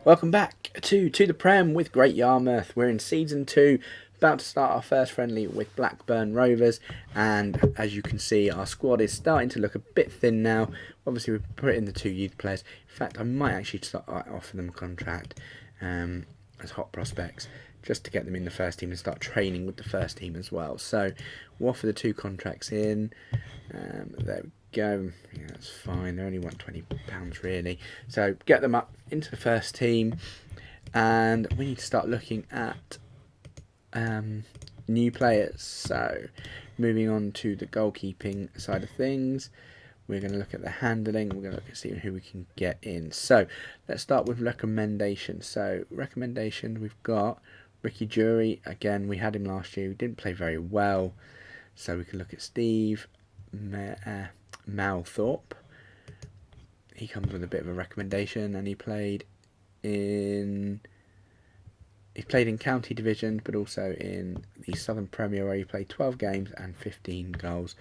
Welcome back to the Prem with Great Yarmouth. We're in Season 2, about to start our first friendly with Blackburn Rovers, and as you can see, our squad is starting to look a bit thin now. Obviously, we've put in the 2 youth players. In fact, I might actually start offer them a contract as hot prospects, just to get them in the first team and start training with the first team as well. So we'll offer the 2 contracts in. There we go. Yeah, that's fine. They only want £20 really. So get them up into the first team, and we need to start looking at new players. So moving on to the goalkeeping side of things, we're going to look at the handling. We're going to look at seeing who we can get in. So let's start with recommendations. So recommendation, we've got Ricky Jury. Again, we had him last year. He didn't play very well. So we can look at Steve Malthorpe. He comes with a bit of a recommendation, and he played in county division, but also in the Southern Premier, where he played 12 games and 15 goals.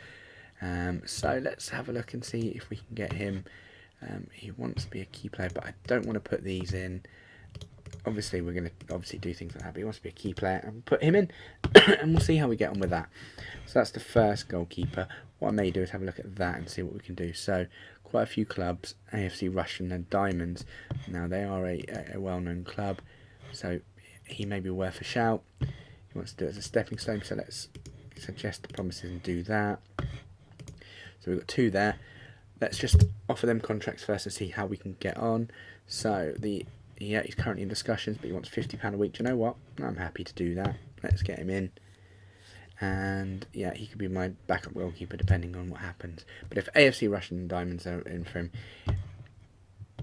So let's have a look and see if we can get him. He wants to be a key player, but I don't want to put these in. Obviously, we're going to do things like that, but he wants to be a key player, and put him in, and we'll see how we get on with that. So that's the first goalkeeper. What I may do is have a look at that and see what we can do. So quite a few clubs, AFC Russian and Diamonds. Now they are a well-known club, so he may be worth a shout. He wants to do it as a stepping stone, so let's suggest the promises and do that. So we've got 2 there. Let's just offer them contracts first and see how we can get on. So he's currently in discussions, but he wants £50 a week. Do you know what? I'm happy to do that. Let's get him in. And yeah, he could be my backup goalkeeper depending on what happens. But if AFC Russian and Diamonds are in for him,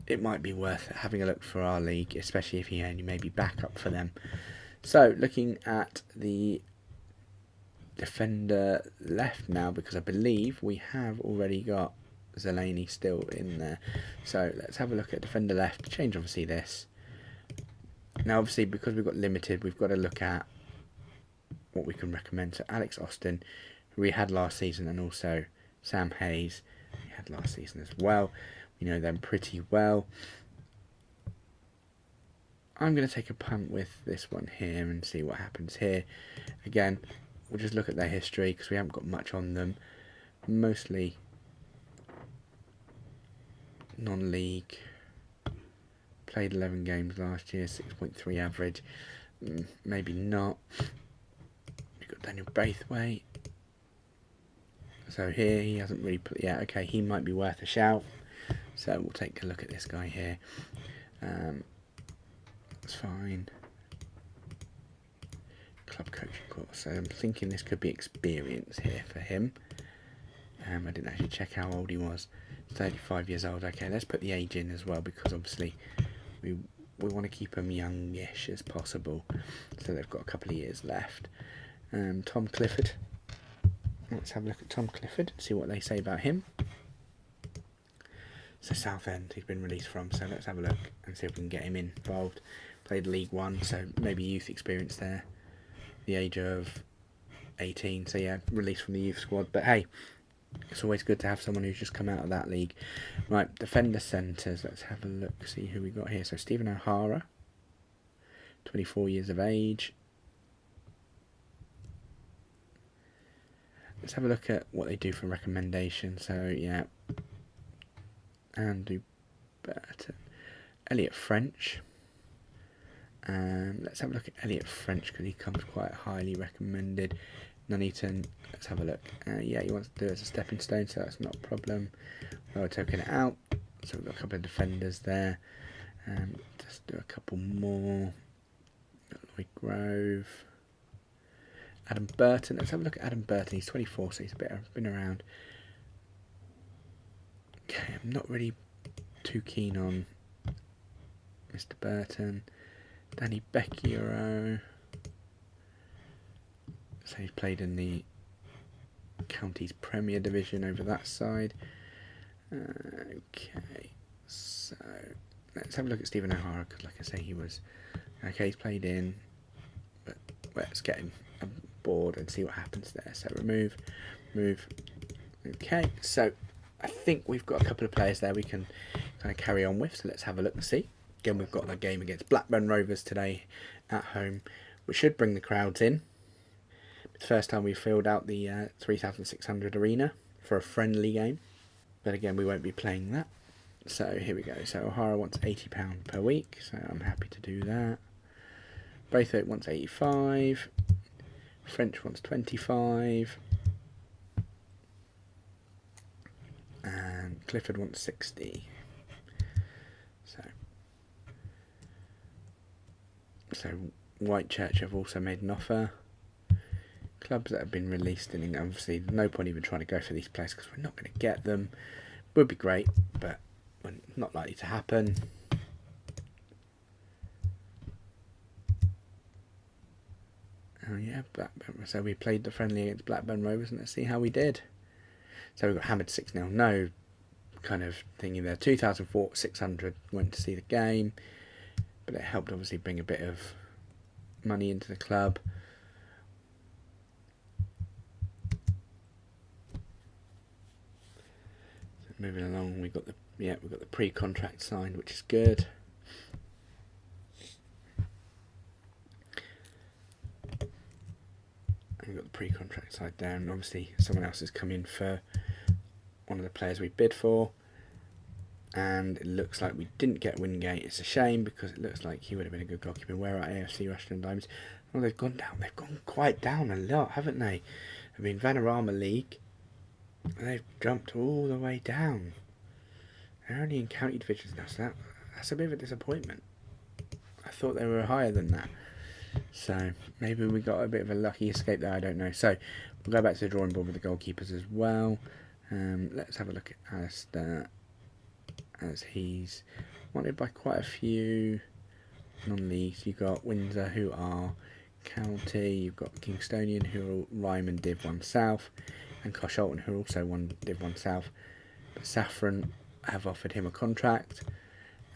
it might be worth having a look for our league, especially if he only may be backup for them. So looking at the defender left now, because I believe we have already got Zeleny still in there. So let's have a look at defender left. Change obviously this. Now obviously, because we've got limited, we've got to look at what we can recommend. So Alex Austin, who we had last season, and also Sam Hayes, we had last season as well. We know them pretty well. I'm going to take a punt with this one here and see what happens here. Again, we'll just look at their history, because we haven't got much on them. Mostly non-league. Played 11 games last year, 6.3 average. Maybe not. We've got Daniel Braithwaite. So here he hasn't really put. Yeah, okay, he might be worth a shout. So we'll take a look at this guy here. That's fine. Club coaching course. So I'm thinking this could be experience here for him. I didn't actually check how old he was. 35 years old. Okay, let's put the age in as well, because obviously we want to keep them youngish as possible. So they've got a couple of years left. Tom Clifford. Let's have a look at Tom Clifford and see what they say about him. So Southend he's been released from, so let's have a look and see if we can get him involved. Played League One, so maybe youth experience there. The age of 18, so yeah, released from the youth squad. But hey, it's always good to have someone who's just come out of that league. Right, defender centres. Let's have a look, see who we got here. So Stephen O'Hara, 24 years of age. Let's have a look at what they do for recommendation. So yeah, Andrew Burton, Elliot French. And let's have a look at Elliot French, because he comes quite highly recommended. Nuneaton, let's have a look. Yeah, he wants to do it as a stepping stone, so that's not a problem. We'll token it out. So we've got a couple of defenders there. Just do a couple more. Lloyd Grove. Adam Burton. Let's have a look at Adam Burton. He's 24, so he's been around. Okay, I'm not really too keen on Mr. Burton. Danny Becchiero. So he's played in the county's Premier Division over that side. Okay, so let's have a look at Stephen O'Hara, because like I say, he was... Okay, he's played in, but let's get him aboard and see what happens there. So remove, move. Okay, so I think we've got a couple of players there we can kind of carry on with, so let's have a look and see. Again, we've got the game against Blackburn Rovers today at home, which should bring the crowds in. It's the first time we've filled out the 3,600 arena for a friendly game. But again, we won't be playing that. So here we go. So O'Hara wants £80 per week, so I'm happy to do that. Braithwaite wants 85. French wants 25. And Clifford wants 60. So Whitechurch have also made an offer. Clubs that have been released, and obviously there's no point even trying to go for these players because we're not going to get them. Would be great, but not likely to happen. Oh yeah, Blackburn. So we played the friendly against Blackburn Rovers, and let's see how we did. So we got hammered 6-0. No kind of thing in there. 2,600 went to see the game, but it helped obviously bring a bit of money into the club. So moving along, we've got the pre-contract signed, which is good. And we've got the pre-contract side down. Obviously, someone else has come in for one of the players we bid for. And it looks like we didn't get Wingate. It's a shame because it looks like he would have been a good goalkeeper. Where are AFC Rushden Diamonds? Oh, they've gone down. They've gone quite down a lot, haven't they? I mean, Vanarama League, they've jumped all the way down. They're only in county divisions now, so that's a bit of a disappointment. I thought they were higher than that. So maybe we got a bit of a lucky escape there, I don't know. So we'll go back to the drawing board with the goalkeepers as well. Let's have a look at Alistair, as he's wanted by quite a few non-leagues. You've got Windsor, who are county. You've got Kingstonian, who are Ryman Div 1 South, and Coshalton, who are also Div 1 South. But Saffron have offered him a contract,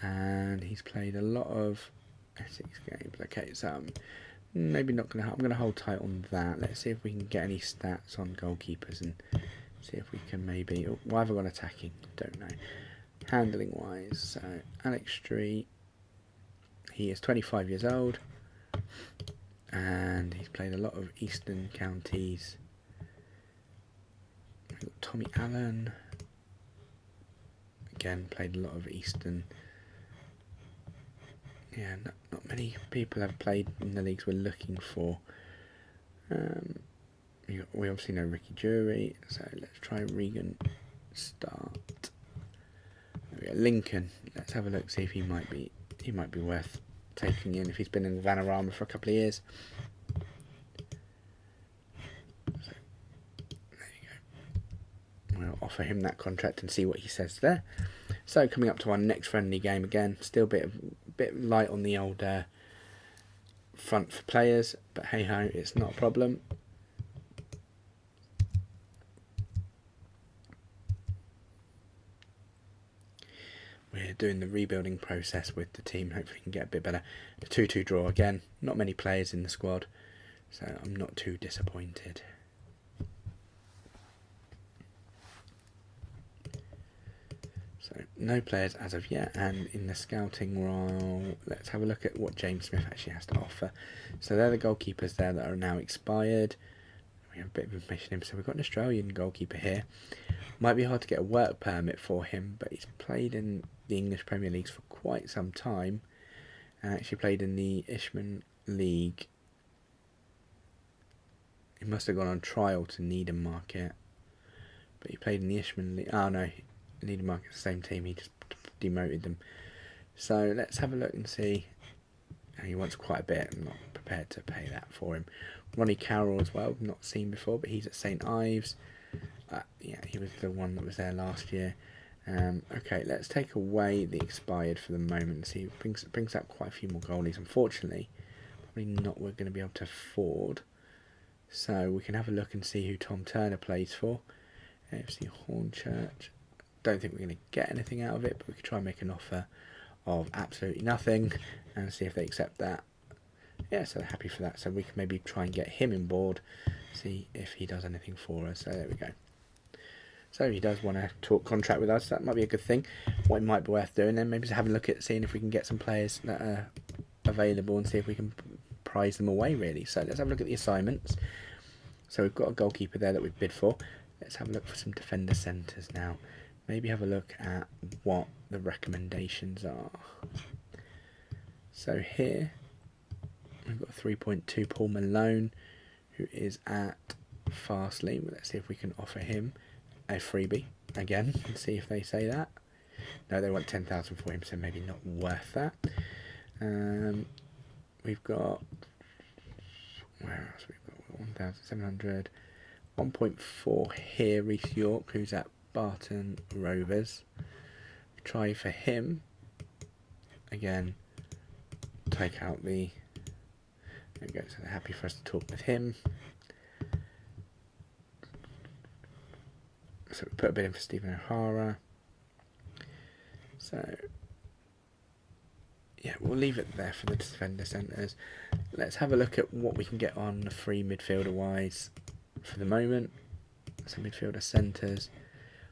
and he's played a lot of Essex games. Okay, so I'm maybe not going to. I'm going to hold tight on that. Let's see if we can get any stats on goalkeepers and see if we can maybe. Why have I got attacking? Don't know. Handling wise, so Alex Street, he is 25 years old and he's played a lot of eastern counties. We've got Tommy Allen, again played a lot of eastern. Yeah, not many people have played in the leagues we're looking for. We obviously know Ricky Jury, so let's try Regan Start. Lincoln, let's have a look, see if he might be worth taking in if he's been in Vanarama for a couple of years. So, there you go. We'll offer him that contract and see what he says there. So coming up to our next friendly game again, still a bit light on the old front for players, but hey ho, it's not a problem. We're doing the rebuilding process with the team. Hopefully we can get a bit better. The 2-2 draw again. Not many players in the squad, so I'm not too disappointed. So no players as of yet, and in the scouting role, let's have a look at what James Smith actually has to offer. So they're the goalkeepers there that are now expired. We have a bit of information in. So we've got an Australian goalkeeper here. Might be hard to get a work permit for him, but he's played in the English Premier Leagues for quite some time, and actually played in the Ishman League. He must have gone on trial to Needham Market, but he played in the Ishman League. Oh no, Needham Market's the same team, he just demoted them. So let's have a look and see. He wants quite a bit. I'm not prepared to pay that for him. Ronnie Carroll as well, not seen before, but he's at St Ives. Yeah, he was the one that was there last year. Okay, let's take away the expired for the moment. See, it brings up quite a few more goalies. Unfortunately, probably not we're going to be able to afford. So we can have a look and see who Tom Turner plays for. AFC Hornchurch. Don't think we're going to get anything out of it, but we could try and make an offer of absolutely nothing and see if they accept that. Yeah, so they're happy for that. So we can maybe try and get him on board, see if he does anything for us. So there we go. So he does want to talk contract with us. That might be a good thing. What it might be worth doing then, maybe just having a look at seeing if we can get some players that are available and see if we can prize them away, really. So let's have a look at the assignments. So we've got a goalkeeper there that we've bid for. Let's have a look for some defender centres now. Maybe have a look at what the recommendations are. So here we've got 3.2 Paul Malone, who is at Fastly. Let's see if we can offer him a freebie again and see if they say that. No, they want 10,000 for him, so maybe not worth that. We've got, where else? We've got 1,700, 1.4 here, Reece York, who's at Barton Rovers. Try for him again. Take out the. There we go. So they're happy for us to talk with him. So we put a bid in for Stephen O'Hara. So yeah, we'll leave it there for the defender centres. Let's have a look at what we can get on the free midfielder wise for the moment. So midfielder centres.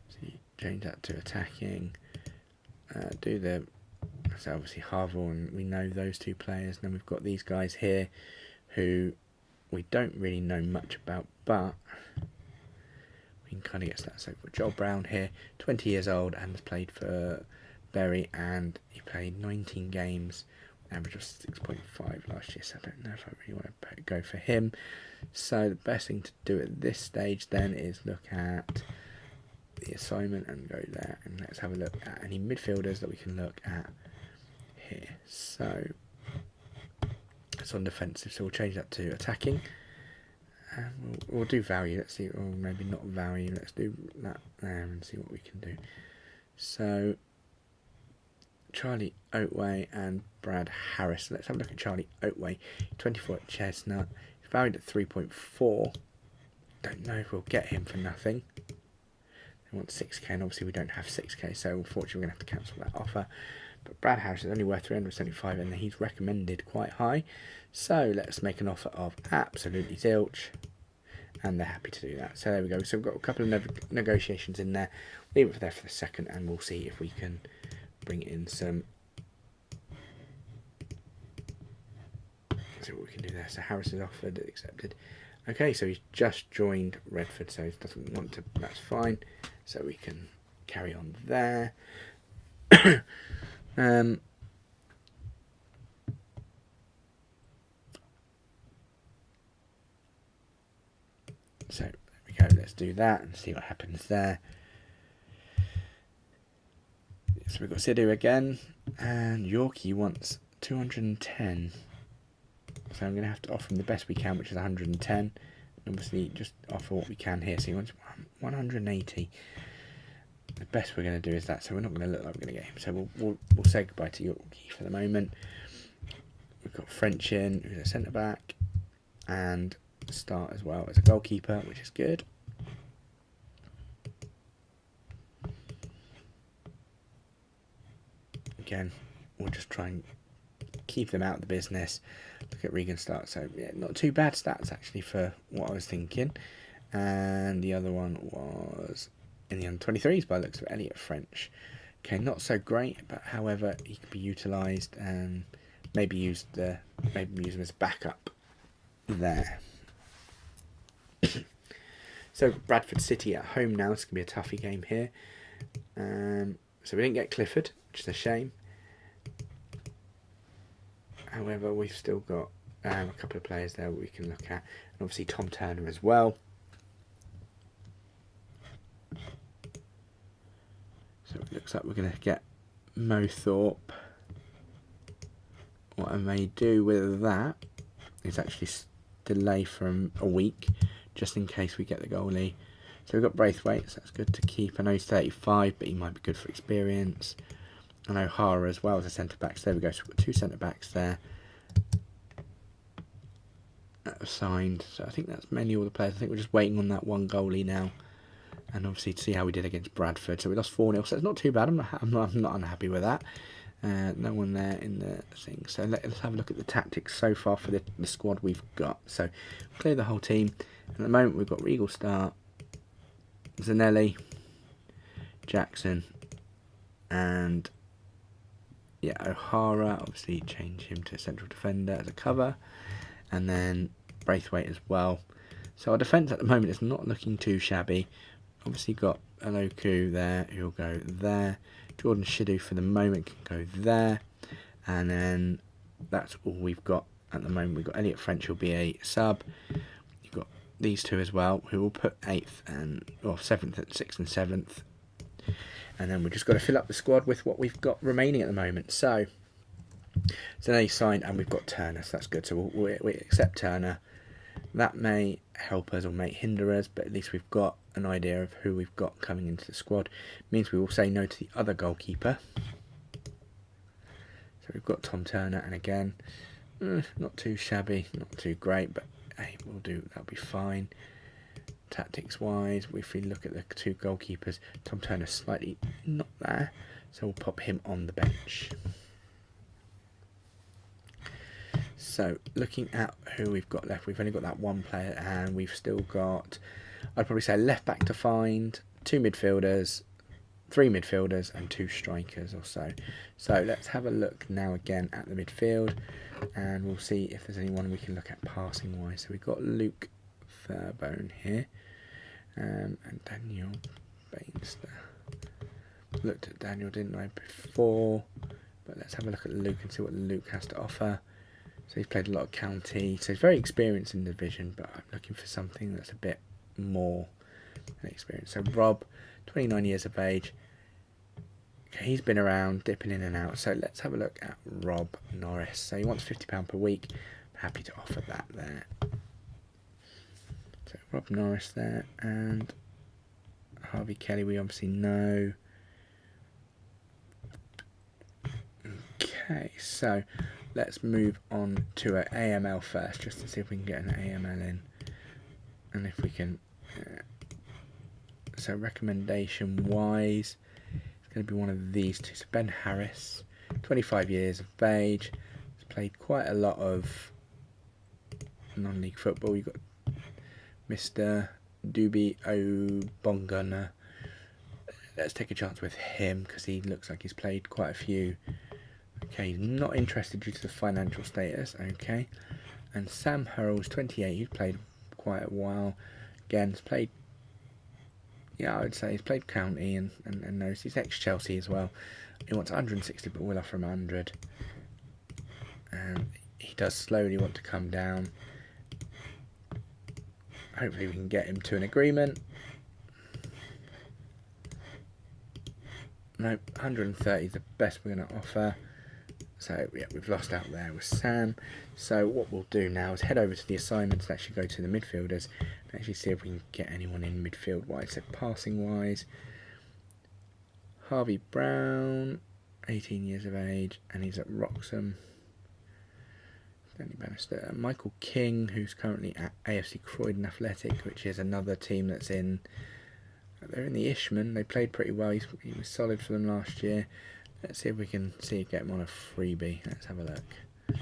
So you change that to attacking. Do the so obviously Harville, and we know those two players. And then we've got these guys here who we don't really know much about, but we can kind of get that. So we've got Joel Brown here, 20 years old, and has played for Bury, and he played 19 games, average of 6.5 last year. So I don't know if I really want to go for him. So the best thing to do at this stage then is look at the assignment and go there, and let's have a look at any midfielders that we can look at here. So it's on defensive, so we'll change that to attacking, and we'll do value. Let's see, or maybe not value. Let's do that there and see what we can do. So Charlie Oatway and Brad Harris. Let's have a look at Charlie Oatway, 24 at Chestnut. He's valued at 3.4. Don't know if we'll get him for nothing. They want 6k, and obviously we don't have 6k, so unfortunately we're going to have to cancel that offer. But Brad Harris is only worth 375, and he's recommended quite high. So let's make an offer of absolutely zilch, and they're happy to do that. So there we go. So we've got a couple of negotiations in there. Leave it there for the second, and we'll see if we can bring in some. See what we can do there. So Harris is offered, accepted. Okay, so he's just joined Redford, so he doesn't want to. That's fine. So we can carry on there. So there we go. Let's do that and see what happens there. So we've got Sidhu again, and Yorkie wants 210. So I'm going to have to offer him the best we can, which is 110. Obviously, just offer what we can here. So he wants 180. The best we're going to do is that. So we're not going to look like we're going to get him. So we'll say goodbye to Yorkie for the moment. We've got French in, who's a centre back, and Start as well as a goalkeeper, which is good. Again, we'll just try and keep them out of the business. Look at Regan Start. So yeah, not too bad stats actually for what I was thinking. And the other one was in the under-23s by the looks of Elliot French. Okay, not so great, but however he could be utilised and maybe use him as a backup there. So Bradford City at home now. It's going to be a toughie game here. So we didn't get Clifford, which is a shame. However, we've still got a couple of players there we can look at. And obviously Tom Turner as well. So it looks like we're going to get Mo Thorpe. What I may do with that is actually delay for a week, just in case we get the goalie. So we've got Braithwaite, so that's good to keep. I know he's 35, but he might be good for experience. And O'Hara as well as a centre-back. So there we go. So we've got two centre-backs there that are signed. So I think that's mainly all the players. I think we're just waiting on that one goalie now. And obviously to see how we did against Bradford. So we lost 4-0, so it's not too bad. I'm not unhappy with that. No one there in the thing. So let's have a look at the tactics so far for the squad we've got. So clear the whole team. And at the moment we've got Regal Start, Zanelli, Jackson, and yeah, O'Hara, obviously change him to central defender as a cover, and then Braithwaite as well. So our defence at the moment is not looking too shabby. Obviously got Aloku there, who'll go there. Jordan Shidu for the moment can go there, and then that's all we've got at the moment. We've got Elliot French who'll be a sub. You've got these two as well, who will put 8th and 7th, 6th and 7th. And then we've just got to fill up the squad with what we've got remaining at the moment. So they signed, and we've got Turner, so that's good. So we accept Turner. That may help us or may hinder us, but at least we've got an idea of who we've got coming into the squad. It means we will say no to the other goalkeeper. So we've got Tom Turner, and again, not too shabby, not too great, but hey, we'll do. That'll be fine. Tactics wise, if we look at the two goalkeepers, Tom Turner's slightly not there, so we'll pop him on the bench. So looking at who we've got left, we've only got that one player, and we've still got, I'd probably say, left back to find, 2 midfielders, 3 midfielders and 2 strikers or so. So let's have a look now again at the midfield, and we'll see if there's anyone we can look at passing wise. So we've got Luke Fairbone here, and Daniel Bainster. Looked at Daniel, didn't I, before? But let's have a look at Luke and see what Luke has to offer. So he's played a lot of county, so he's very experienced in the division, but I'm looking for something that's a bit more experience. So Rob, 29 years of age. Okay, he's been around, dipping in and out. So let's have a look at Rob Norris. So he wants £50 per week. I'm happy to offer that there. So Rob Norris there, and Harvey Kelly we obviously know. Okay, so let's move on to an AML first, just to see if we can get an AML in, and if we can. So recommendation wise, it's going to be one of these two. So Ben Harris, 25 years of age, has played quite a lot of non-league football. You've got Mr. Dubi Obongana. Let's take a chance with him because he looks like he's played quite a few. Okay, he's not interested due to the financial status. Okay, and Sam Hurrell's 28. He's played quite a while. Again, he's played. Yeah, I would say he's played county and knows he's ex-Chelsea as well. He wants 160, but we'll offer him 100. And he does slowly want to come down. Hopefully we can get him to an agreement. Nope, 130 is the best we're going to offer. So yeah, we've lost out there with Sam. So what we'll do now is head over to the assignments and actually go to the midfielders and actually see if we can get anyone in midfield wise. So passing wise, Harvey Brown, 18 years of age, and he's at Wroxham. Danny Bannister, Michael King, who's currently at AFC Croydon Athletic, which is another team that's in. They're in the Ishman. They played pretty well. He was solid for them last year. Let's see if we can get him on a freebie. Let's have a look.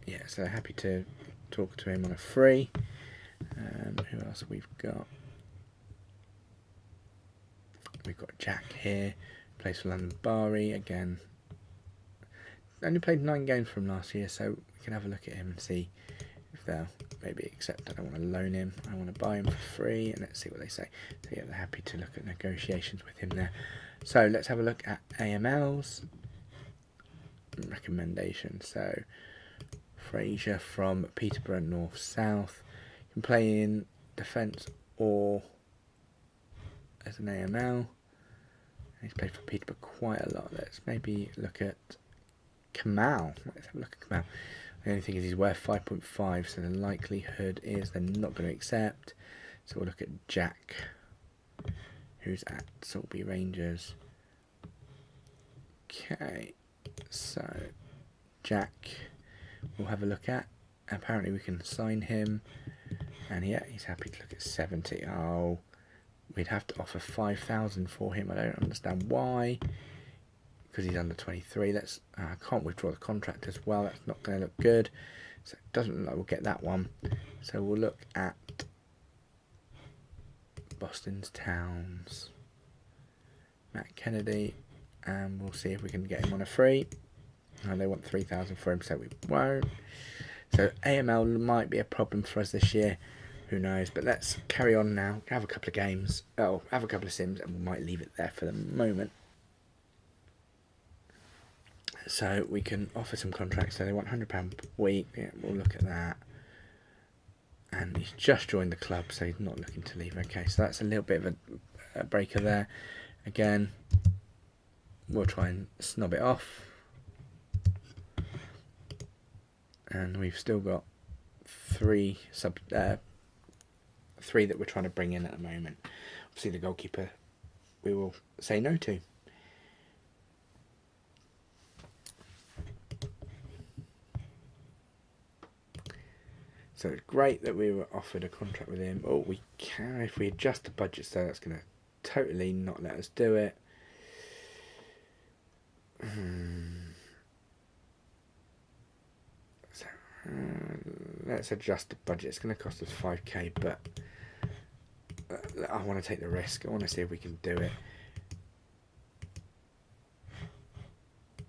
Yeah, so happy to talk to him on a free. Who else we've got? We've got Jack here. Plays for London Bari. Again, only played 9 games from last year, so we can have a look at him and see if they'll maybe accept. I don't want to loan him. I want to buy him for free, and let's see what they say. So yeah, they're happy to look at negotiations with him there. So let's have a look at AML's recommendations. So Fraser from Peterborough North South can play in defence or as an AML. He's played for Peterborough quite a lot. Let's maybe look at Kamal. Let's have a look at Kamal. The only thing is he's worth 5.5, so the likelihood is they're not going to accept. So we'll look at Jack, who's at Saltby Rangers. Okay, so Jack we'll have a look at. Apparently we can sign him, and yeah, he's happy to look at 70. Oh, we'd have to offer 5,000 for him. I don't understand why, because he's under 23. Let's I can't withdraw the contract as well. That's not going to look good. So it doesn't look like we'll get that one. So we'll look at Boston's Towns. Matt Kennedy, and we'll see if we can get him on a free. Oh, they want 3,000 for him, so we won't. So AML might be a problem for us this year. Who knows? But let's carry on now. Have a couple of games. Oh, have a couple of sims, and we might leave it there for the moment. So we can offer some contracts. So they want £100 per week. Yeah, we'll look at that. And he's just joined the club, so he's not looking to leave. Okay, so that's a little bit of a breaker there. Again, we'll try and snob it off. And we've still got three that we're trying to bring in at the moment. Obviously the goalkeeper we will say no to. So it's great that we were offered a contract with him. Oh, we can, if we adjust the budget, so that's going to totally not let us do it. So let's adjust the budget. It's going to cost us 5k, but I want to take the risk. I want to see if we can do it.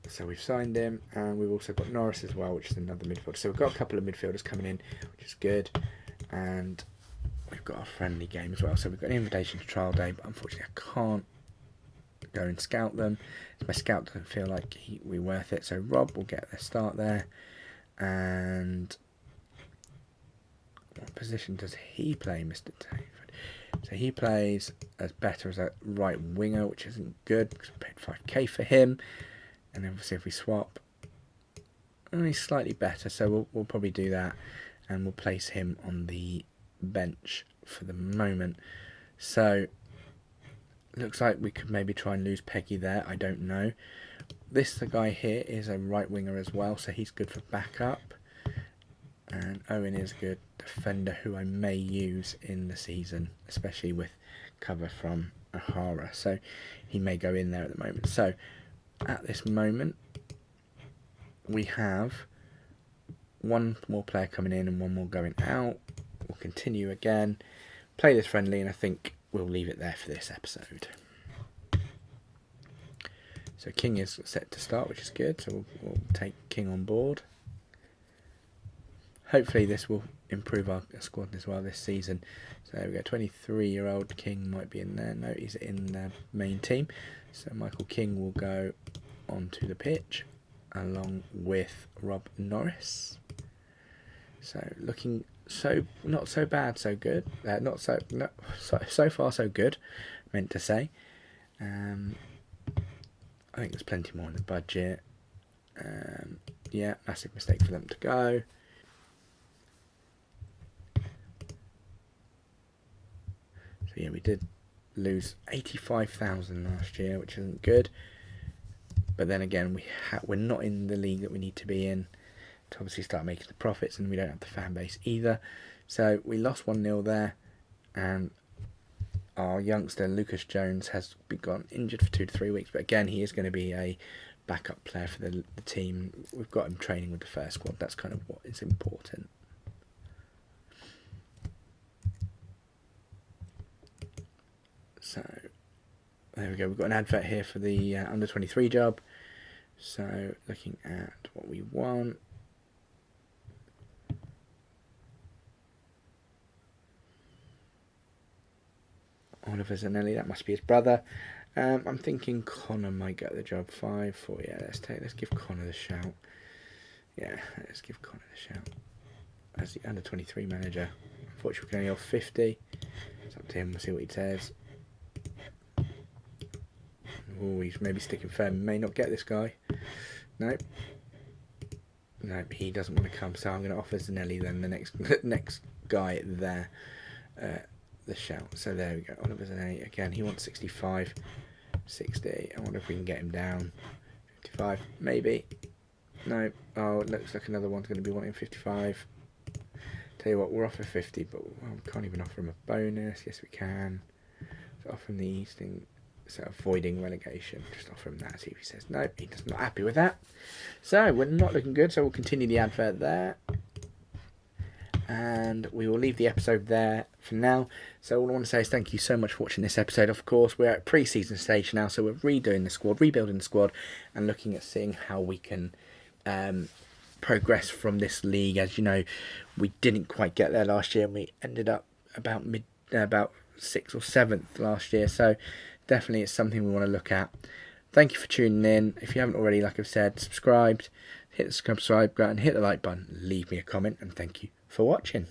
So we've signed him, and we've also got Norris as well, which is another midfielder. So we've got a couple of midfielders coming in, which is good. And we've got a friendly game as well. So we've got an invitation to trial day, but unfortunately I can't go and scout them. My scout doesn't feel like we're worth it. So Rob will get the start there. And what position does he play, Mr. Tayford? So he plays as better as a right winger, which isn't good because we paid 5k for him. And then we'll see if we swap. Only slightly better, so we'll probably do that. And we'll place him on the bench for the moment. So, looks like we could maybe try and lose Peggy there. I don't know. The guy here is a right winger as well, so he's good for backup. And Owen is a good defender who I may use in the season, especially with cover from Ahara. So, he may go in there at the moment. So, at this moment, we have one more player coming in and one more going out. We'll continue again, play this friendly, and I think we'll leave it there for this episode. So King is set to start, which is good, so we'll take King on board. Hopefully this will improve our squad as well this season. So there we go, 23-year-old King might be in there. No, he's in the main team. So Michael King will go onto the pitch along with Rob Norris. So looking not so bad, so good. So far so good. Meant to say. I think there's plenty more in the budget. Yeah, massive mistake for them to go. So yeah, we did lose 85,000 last year, which isn't good. But then again, we're not in the league that we need to be in to obviously start making the profits, and we don't have the fan base either. So we lost 1-0 there, and our youngster Lucas Jones has gone injured for 2 to 3 weeks. But again, he is going to be a backup player for the team. We've got him training with the first squad. That's kind of what is important. So there we go. We've got an advert here for the under 23 job. So looking at what we want. Oliver Zanelli, that must be his brother. I'm thinking Connor might get the job. 5-4. Yeah, let's give Connor the shout. Yeah, let's give Connor the shout as the under 23 manager. Unfortunately, we can only offer 50. It's up to him. We'll see what he says. Oh, he's maybe sticking firm. May not get this guy. Nope. Nope, he doesn't want to come. So I'm going to offer Zanelli then the next guy there. The shout. So there we go. Oliver Zanelli again. He wants 65, 60. I wonder if we can get him down. 55, maybe. No. Oh, it looks like another one's going to be wanting 55. Tell you what, we'll offer 50, but we can't even offer him a bonus. Yes, we can. So offer him the thing. So avoiding relegation, just offer him that, see if he says no. He's not happy with that. So we're not looking good, so we'll continue the advert there. and we will leave the episode there for now. So all I want to say is thank you so much for watching this episode. Of course, we're at pre-season stage now, so we're redoing the squad, rebuilding the squad, and looking at seeing how we can progress from this league. As you know, we didn't quite get there last year, and we ended up about 6th or 7th last year. So definitely it's something we want to look at. Thank you for tuning in. If you haven't already, like I've said, subscribed, hit the subscribe button, hit the like button, leave me a comment, and thank you for watching.